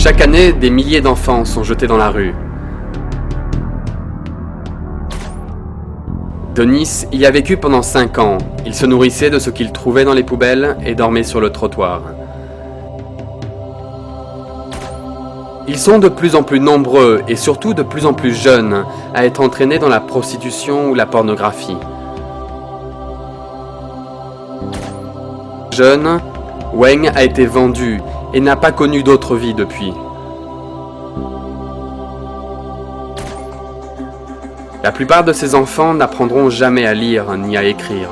Chaque année, des milliers d'enfants sont jetés dans la rue. Denis y a vécu pendant 5 ans. Il se nourrissait de ce qu'il trouvait dans les poubelles et dormait sur le trottoir. Ils sont de plus en plus nombreux et surtout de plus en plus jeunes à être entraînés dans la prostitution ou la pornographie. Jeune, Weng a été vendu et n'a pas connu d'autre vie depuis. La plupart de ces enfants n'apprendront jamais à lire ni à écrire.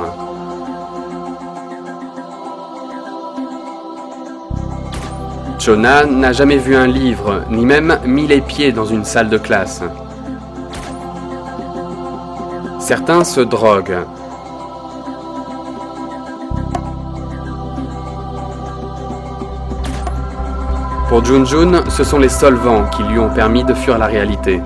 Chona n'a jamais vu un livre, ni même mis les pieds dans une salle de classe. Certains se droguent. Pour Junjun, ce sont les solvants qui lui ont permis de fuir la réalité.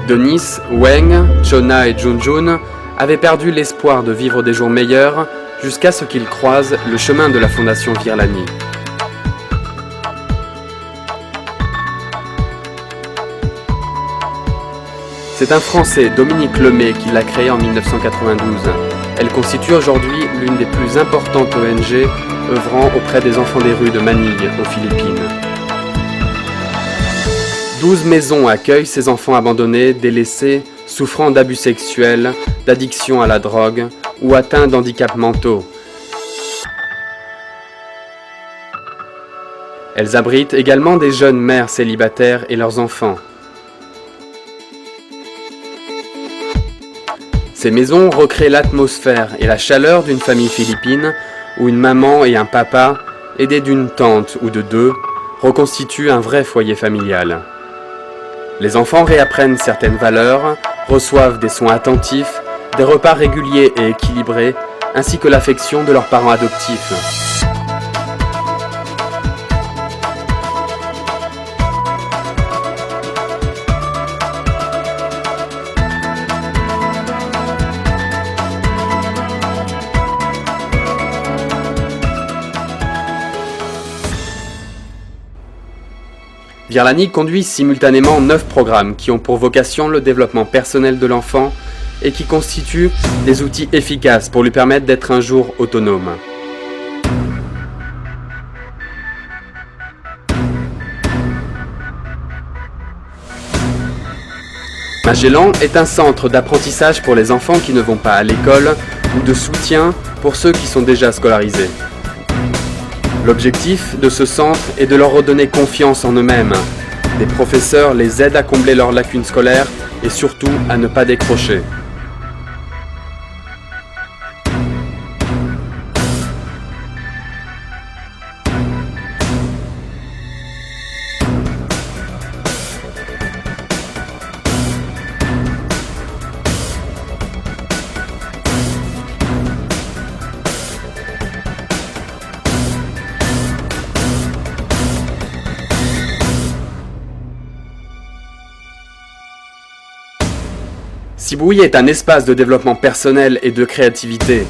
Denis, Weng, Chona et Junjun avaient perdu l'espoir de vivre des jours meilleurs jusqu'à ce qu'ils croisent le chemin de la fondation Virlani. C'est un Français, Dominique Lemay, qui l'a créée en 1992. Elle constitue aujourd'hui l'une des plus importantes ONG œuvrant auprès des enfants des rues de Manille, aux Philippines. 12 maisons accueillent ces enfants abandonnés, délaissés, souffrant d'abus sexuels, d'addiction à la drogue ou atteints d'handicaps mentaux. Elles abritent également des jeunes mères célibataires et leurs enfants. Ces maisons recréent l'atmosphère et la chaleur d'une famille philippine où une maman et un papa, aidés d'une tante ou de deux, reconstituent un vrai foyer familial. Les enfants réapprennent certaines valeurs, reçoivent des soins attentifs, des repas réguliers et équilibrés, ainsi que l'affection de leurs parents adoptifs. Virlani conduit simultanément 9 programmes qui ont pour vocation le développement personnel de l'enfant et qui constituent des outils efficaces pour lui permettre d'être un jour autonome. Magellan est un centre d'apprentissage pour les enfants qui ne vont pas à l'école ou de soutien pour ceux qui sont déjà scolarisés. L'objectif de ce centre est de leur redonner confiance en eux-mêmes. Des professeurs les aident à combler leurs lacunes scolaires et surtout à ne pas décrocher. Sibui est un espace de développement personnel et de créativité.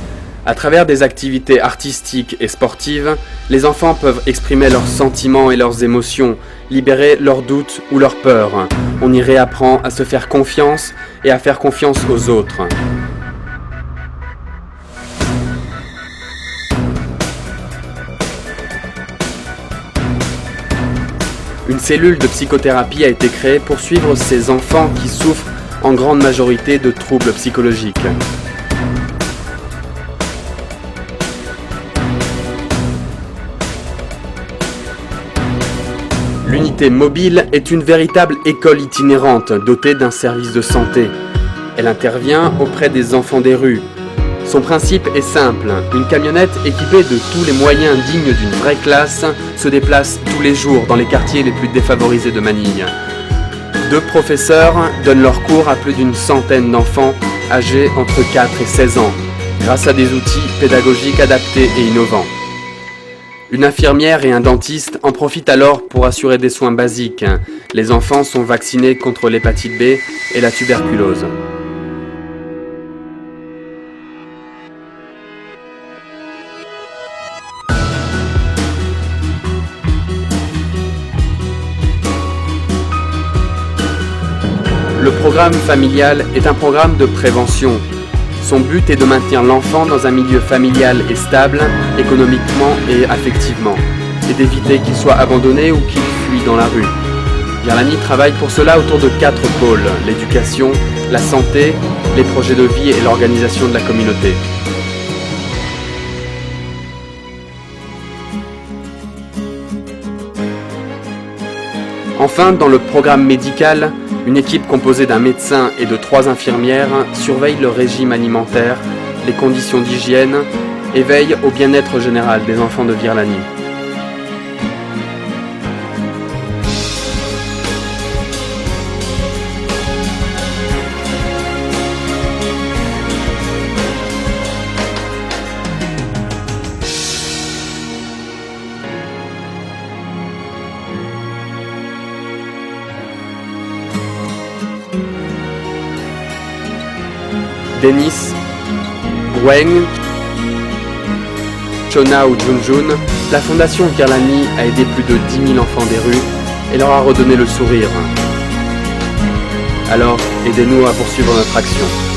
À travers des activités artistiques et sportives, les enfants peuvent exprimer leurs sentiments et leurs émotions, libérer leurs doutes ou leurs peurs. On y réapprend à se faire confiance et à faire confiance aux autres. Une cellule de psychothérapie a été créée pour suivre ces enfants qui souffrent en grande majorité de troubles psychologiques. L'unité mobile est une véritable école itinérante dotée d'un service de santé. Elle intervient auprès des enfants des rues. Son principe est simple, une camionnette équipée de tous les moyens dignes d'une vraie classe se déplace tous les jours dans les quartiers les plus défavorisés de Manille. 2 professeurs donnent leurs cours à plus d'une centaine d'enfants âgés entre 4 et 16 ans, grâce à des outils pédagogiques adaptés et innovants. Une infirmière et un dentiste en profitent alors pour assurer des soins basiques. Les enfants sont vaccinés contre l'hépatite B et la tuberculose. Le programme familial est un programme de prévention. Son but est de maintenir l'enfant dans un milieu familial et stable, économiquement et affectivement, et d'éviter qu'il soit abandonné ou qu'il fuit dans la rue. Virlani travaille pour cela autour de 4 pôles: l'éducation, la santé, les projets de vie et l'organisation de la communauté. Enfin, dans le programme médical, une équipe composée d'un médecin et de 3 infirmières surveille le régime alimentaire, les conditions d'hygiène et veille au bien-être général des enfants de Virlani. Denis, Weng, Chona ou Junjun, la fondation Virlani a aidé plus de 10 000 enfants des rues et leur a redonné le sourire. Alors, aidez-nous à poursuivre notre action.